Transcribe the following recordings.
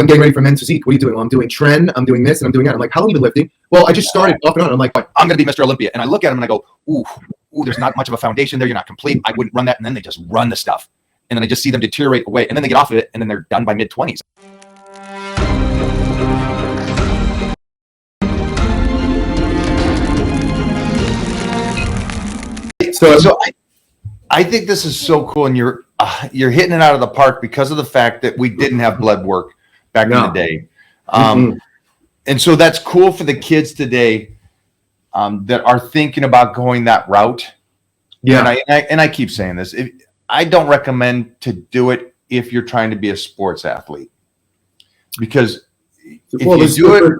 I'm getting ready for men's physique. What are you doing? Well, I'm doing tren. I'm doing this and I'm doing that. I'm like, how long have you been lifting? Well, I just started off and on. I'm like, I'm going to be Mr. Olympia. And I look at him and I go, ooh, there's not much of a foundation there. You're not complete. I wouldn't run that. And then they just run the stuff. And then I just see them deteriorate away. And then they get off of it and then they're done by mid-20s. So I think this is so cool, and you're hitting it out of the park because of the fact that we didn't have blood work back in the day, and so that's cool for the kids today that are thinking about going that route. Yeah, and I keep saying this: I don't recommend to do it if you're trying to be a sports athlete, because if you do it.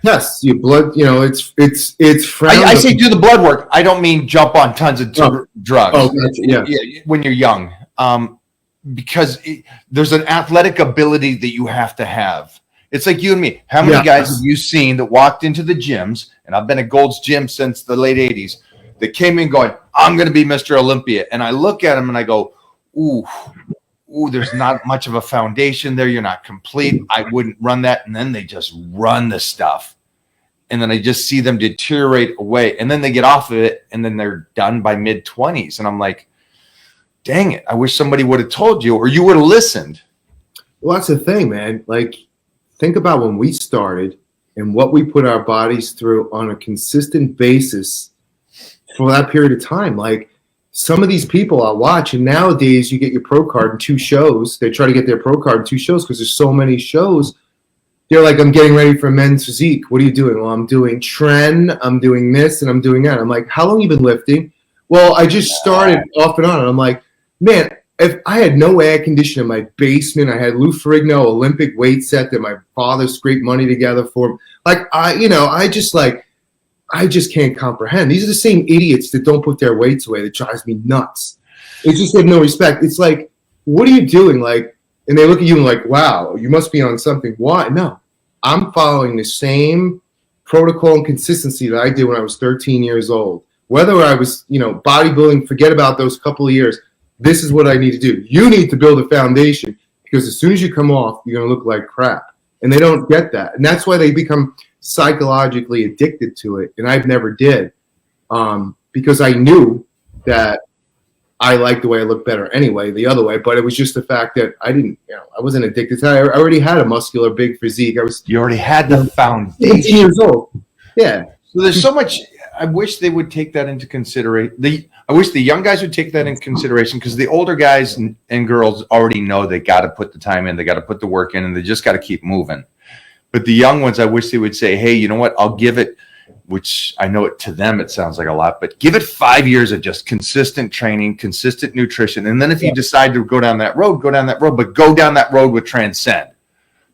Yes, you blood. You know, it's. I say do the blood work. I don't mean jump on tons of drugs. Oh, yeah. When you're young, because there's an athletic ability that you have to have. It's like you and me. How many guys have you seen that walked into the gyms? And I've been at Gold's Gym since the late '80s. That came in going, "I'm going to be Mr. Olympia," and I look at them and I go, "Ooh, there's not much of a foundation there. You're not complete. I wouldn't run that." And then they just run the stuff. And then I just see them deteriorate away. And then they get off of it and then they're done by mid-20s. And I'm like, dang it. I wish somebody would have told you or you would have listened. Well, that's the thing, man. Like, think about when we started and what we put our bodies through on a consistent basis for that period of time. Like, some of these people I watch, and nowadays you get your pro card in 2 shows. They try to get their pro card in 2 shows because there's so many shows. They're like, I'm getting ready for men's physique. What are you doing? Well, I'm doing tren. I'm doing this and I'm doing that. I'm like, how long have you been lifting? Well, I just started off and on. And I'm like, man, if I had no air conditioning in my basement, I had Lou Ferrigno Olympic weight set that my father scraped money together for. Like, I just can't comprehend. These are the same idiots that don't put their weights away that drives me nuts. It's just have no respect. It's like, what are you doing? Like, and they look at you and like, wow, you must be on something. Why? No, I'm following the same protocol and consistency that I did when I was 13 years old. Whether I was, bodybuilding, forget about those couple of years. This is what I need to do. You need to build a foundation because as soon as you come off, you're going to look like crap. And they don't get that. And that's why they become psychologically addicted to it. And I've never did because I knew that I liked the way I looked better anyway, the other way. But it was just the fact that I wasn't addicted to it. I already had a muscular, big physique. You already had the foundation. 18 years old. Yeah. So there's so much. I wish they would take that into consideration. I wish the young guys would take that in consideration because the older guys and girls already know they got to put the time in, they got to put the work in, and they just got to keep moving. But the young ones, I wish they would say, hey, you know what? I'll give it, which I know to them it sounds like a lot, but give it 5 years of just consistent training, consistent nutrition. And then if you decide to go down that road, but go down that road with Transcend.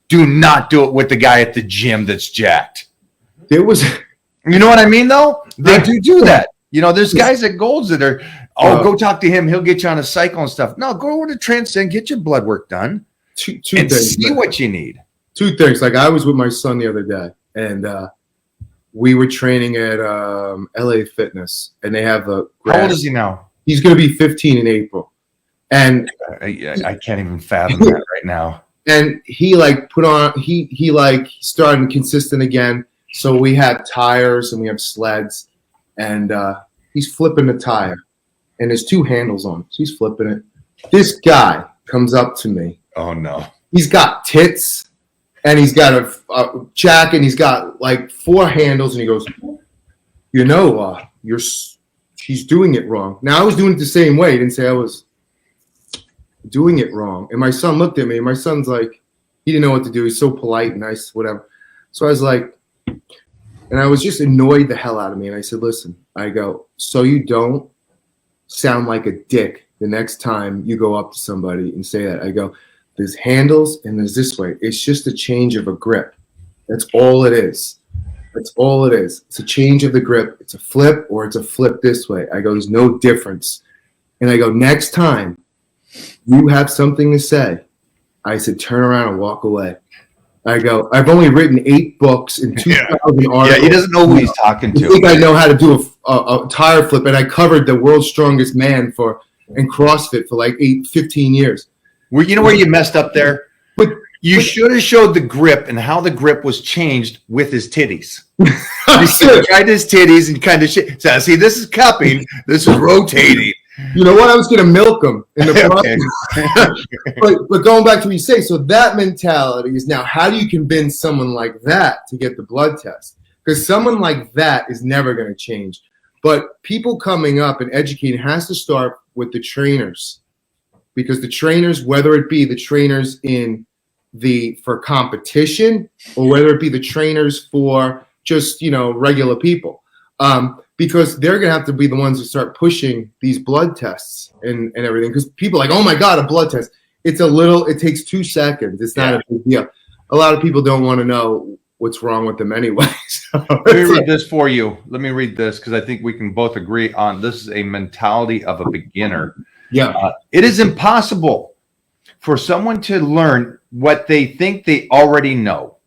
Do not do it with the guy at the gym that's jacked. There was... You know what I mean, though? They do that. There's guys at Gold's that are, go talk to him. He'll get you on a cycle and stuff. No, go over to Transcend, get your blood work done, two and things, see what you need. 2 things. Like, I was with my son the other day, and we were training at LA Fitness, and they have a... How old is he now? He's going to be 15 in April. And I can't even fathom that right now. And he started consistent again. So we have tires and we have sleds, and he's flipping the tire, and there's 2 handles on it. So he's flipping it. This guy comes up to me. Oh no! He's got tits, and he's got a jacket, and he's got like 4 handles, and he goes, she's doing it wrong. Now I was doing it the same way. He didn't say I was doing it wrong. And my son looked at me, and my son's like, he didn't know what to do. He's so polite and nice, whatever. So I was like. And I was just annoyed the hell out of me. And I said, listen, I go, so you don't sound like a dick the next time you go up to somebody and say that. I go, there's handles and there's this way. It's just a change of a grip. That's all it is. That's all it is. It's a change of the grip. It's a flip or it's a flip this way. I go, there's no difference. And I go, next time you have something to say, I said, turn around and walk away. I go, I've only written 8 books and 2,000 articles. Yeah, he doesn't know who he's talking to. I think I know how to do a tire flip, and I covered the world's strongest man in CrossFit for like 15 years. You know where you messed up there? But You should have showed the grip and how the grip was changed with his titties. You tried his titties and kind of shit. So, see, this is cupping. This is rotating. You know what? I was going to milk them in the process. but going back to what you say, so that mentality is now, how do you convince someone like that to get the blood test? Because someone like that is never going to change. But people coming up and educating has to start with the trainers. Because the trainers, whether it be the trainers for competition or whether it be the trainers for just, regular people, because they're going to have to be the ones who start pushing these blood tests and everything. Because people are like, oh my God, a blood test. It takes 2 seconds. It's not a big deal. A lot of people don't want to know what's wrong with them anyway. So let me read this for you. Let me read this because I think we can both agree on this is a mentality of a beginner. Yeah. It is impossible for someone to learn what they think they already know.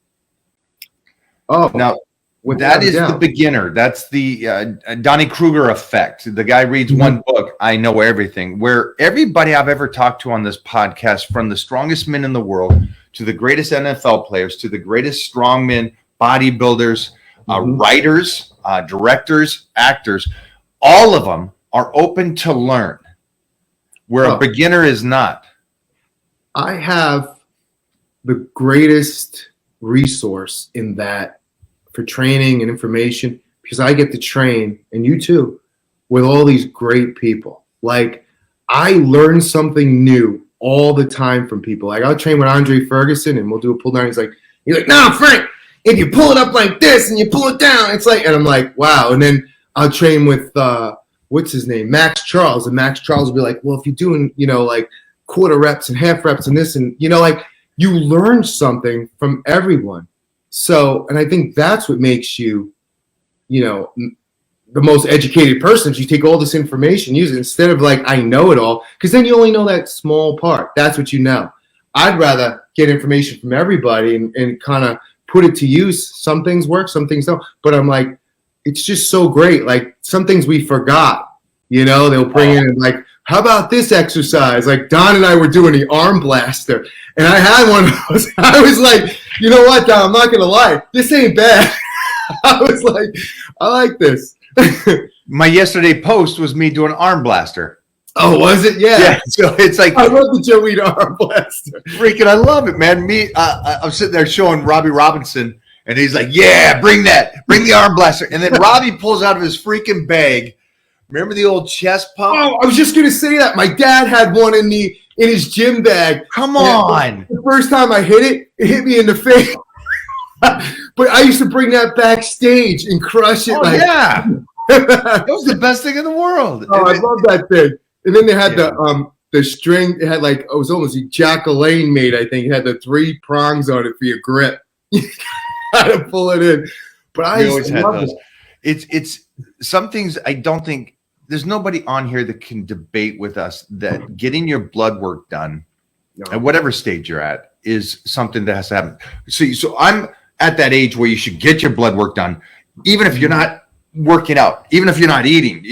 Oh, now that is the beginner. That's the Donnie Kruger effect. The guy reads one book, I know everything. Where everybody I've ever talked to on this podcast, from the strongest men in the world to the greatest NFL players to the greatest strongmen, bodybuilders, writers, directors, actors, all of them are open to learn. Where a beginner is not. I have the greatest resource in that for training and information, because I get to train, and you too, with all these great people. Like, I learn something new all the time from people. Like, I'll train with Andre Ferguson and we'll do a pull down. He's like, no, Frank, if you pull it up like this and you pull it down, it's like, and I'm like, wow. And then I'll train with, what's his name? Max Charles. And Max Charles will be like, well, if you're doing, like quarter reps and half reps and this, and, like you learn something from everyone. So, and I think that's what makes you, the most educated person. You take all this information, use it instead of like, I know it all, because then you only know that small part. That's what you know. I'd rather get information from everybody and kind of put it to use. Some things work, some things don't. But I'm like, it's just so great. Like, some things we forgot, they'll bring in like, how about this exercise? Like, Don and I were doing the arm blaster, and I had one of those. I was like, you know what, Don, I'm not going to lie. This ain't bad. I was like, I like this. My yesterday post was me doing arm blaster. Oh, was it? Yeah. So it's like, I love the Joey arm blaster. Freaking, I love it, man. I'm sitting there showing Robbie Robinson, and he's like, yeah, bring the arm blaster. And then Robbie pulls out of his freaking bag. Remember the old chest pump? Oh, I was just going to say that. My dad had one in his gym bag. Come on. The first time I hit it, it hit me in the face. But I used to bring that backstage and crush it. Oh, yeah. That was the best thing in the world. Oh, I love that thing. And then they had the string. It had it was almost like Jack LaLanne made, I think. It had the 3 prongs on it for your grip. You had to pull it in. But I always had those. It's some things I don't think. There's nobody on here that can debate with us that getting your blood work done at whatever stage you're at is something that has to happen. So I'm at that age where you should get your blood work done, even if you're not working out, even if you're not eating.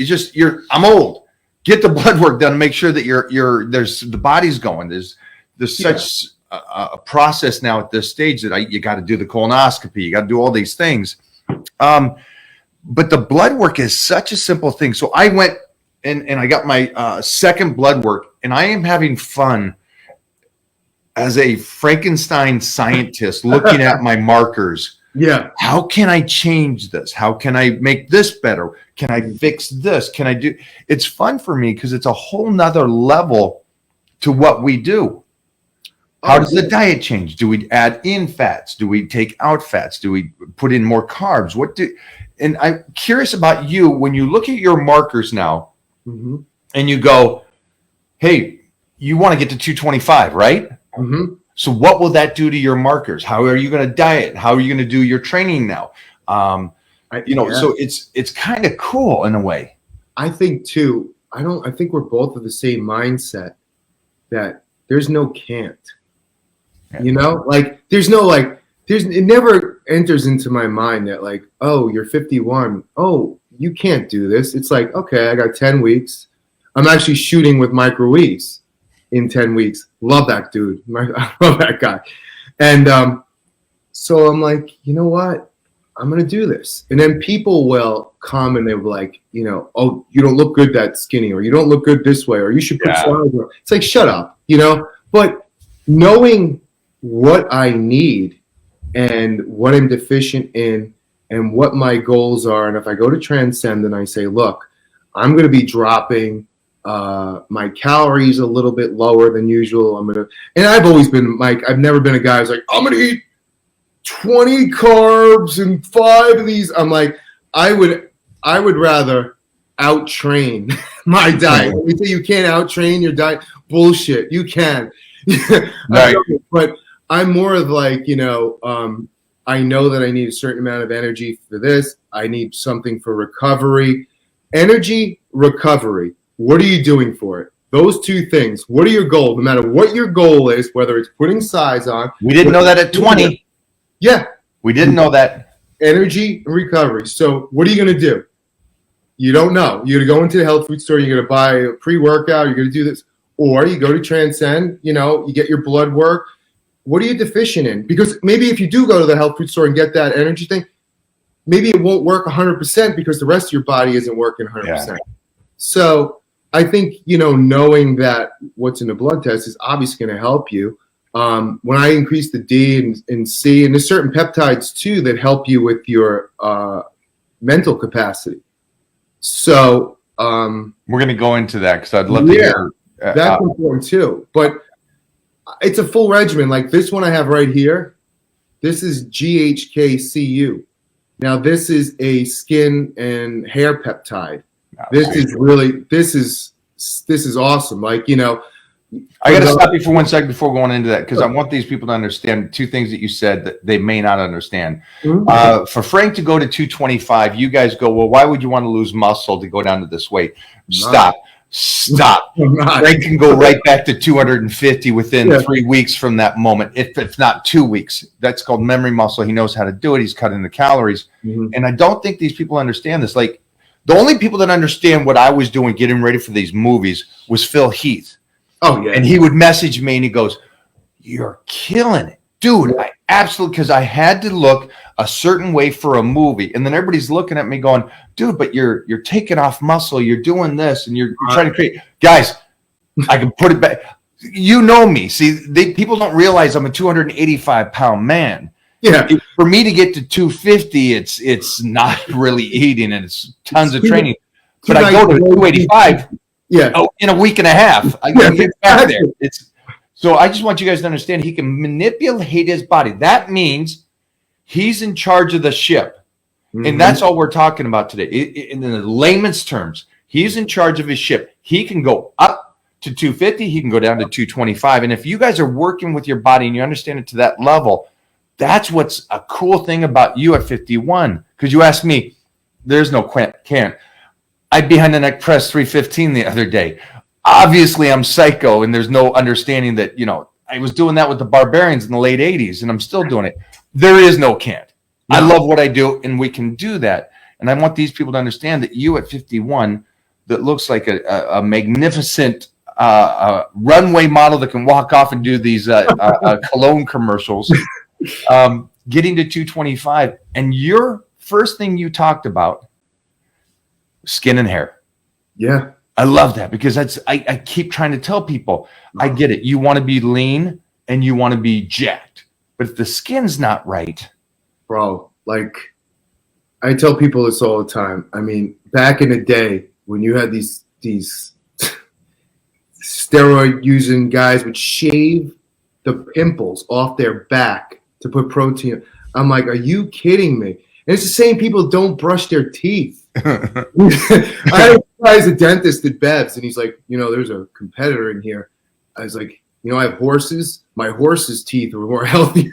I'm old. Get the blood work done and make sure that there's the body's going. There's such a process now at this stage that you got to do the colonoscopy. You got to do all these things. But the blood work is such a simple thing. So I went and I got my second blood work, and I am having fun as a Frankenstein scientist looking at my markers. Yeah. How can I change this? How can I make this better? Can I fix this? Can I do? It's fun for me because it's a whole nother level to what we do. How does the diet change? Do we add in fats? Do we take out fats? Do we put in more carbs? And I'm curious about you when you look at your markers now and you go, hey, you want to get to 225, right? Mm-hmm. So what will that do to your markers? How are you going to diet? How are you going to do your training now? So it's kind of cool in a way. I think too, I think we're both of the same mindset that there's no can't. Yeah. Like there's no it never enters into my mind that like, oh, you're 51. Oh, you can't do this. It's like, okay, I got 10 weeks. I'm actually shooting with Mike Ruiz in 10 weeks. Love that dude. I love that guy. And so I'm like, you know what? I'm going to do this. And then people will come and they're like, oh, you don't look good that skinny, or you don't look good this way, or you should put size on. It's like, shut up, But knowing what I need and what I'm deficient in and what my goals are. And if I go to Transcend and I say, look, I'm going to be dropping my calories a little bit lower than usual. And I've always been, Mike, I've never been a guy who's like, I'm going to eat 20 carbs and 5 of these. I'm like, I would rather out-train my diet. When you say you can't out-train your diet, bullshit. You can. Right. But I'm more of like, I know that I need a certain amount of energy for this. I need something for recovery. Energy, recovery. What are you doing for it? Those two things. What are your goals? No matter what your goal is, whether it's putting size on. We didn't know that at 20. Yeah. We didn't know that. Energy and recovery. So what are you going to do? You don't know. You're going to go into the health food store. You're going to buy a pre-workout. You're going to do this. Or you go to Transcend. You get your blood work. What are you deficient in? Because maybe if you do go to the health food store and get that energy thing, maybe it won't work 100% because the rest of your body isn't working 100%. Yeah. So I think, knowing that what's in the blood test is obviously going to help you. When I increase the D and C, and there's certain peptides too that help you with your mental capacity. So we're going to go into that because I'd love to hear. That's important too. But it's a full regimen. Like this one I have right here. This is GHKCU. Now this is a skin and hair peptide. This is awesome. Like, I got to stop you for 1 second before going into that, because I want these people to understand two things that you said that they may not understand. Mm-hmm. For Frank to go to 225, you guys go, well, why would you want to lose muscle to go down to this weight? Stop. Frank can go right back to 250 within 3 weeks from that moment, if it's not 2 weeks. That's called memory muscle. He knows how to do it. He's cutting the calories. Mm-hmm. And I don't think these people understand this. Like, the only people that understand what I was doing getting ready for these movies was Phil Heath. Oh, yeah. And he would message me and he goes, you're killing it. Dude, I absolutely, because I had to look a certain way for a movie. And then everybody's looking at me going, dude, but you're taking off muscle. You're doing this and you're trying to create. Guys, I can put it back. You know me. See, people don't realize I'm a 285-pound man. Yeah. For me to get to 250, it's not really eating and it's tons of training. But I go to 285 in a week and a half. I can get back there. So I just want you guys to understand he can manipulate his body. That means he's in charge of the ship. Mm-hmm. And that's all we're talking about today. In the layman's terms, he's in charge of his ship. He can go up to 250. He can go down to 225. And if you guys are working with your body and you understand it to that level, that's what's a cool thing about you at 51. Because you asked me, there's no can't. I behind the neck press 315 the other day. Obviously, I'm psycho, and there's no understanding that, I was doing that with the Barbarians in the late 80s, and I'm still doing it. There is no can't. No. I love what I do, and we can do that. And I want these people to understand that you at 51, that looks like a magnificent runway model that can walk off and do these cologne commercials, getting to 225. And your first thing you talked about, skin and hair. Yeah. I love that because I keep trying to tell people, I get it. You want to be lean and you want to be jacked. But if the skin's not right. Bro, like I tell people this all the time. I mean, back in the day when you had these steroid using guys would shave the pimples off their back to put protein. I'm like, are you kidding me? And it's the same people who don't brush their teeth. I had a guy's a dentist at Bev's, and he's like, there's a competitor in here. I was like, I have horses. My horse's teeth are more healthy.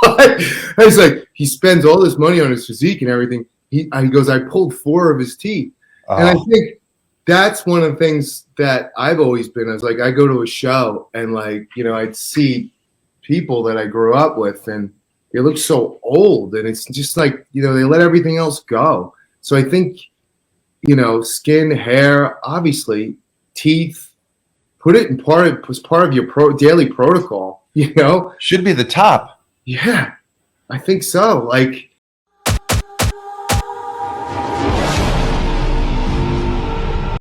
I was like, he spends all this money on his physique and everything. He goes, I pulled 4 of his teeth. And I think that's one of the things that I've always been. I was like, I go to a show and I'd see people that I grew up with and they look so old, and it's just like, they let everything else go. So I think, skin, hair, obviously, teeth, put it in part of your daily protocol. You know, should be the top. yeah, I think so. Like,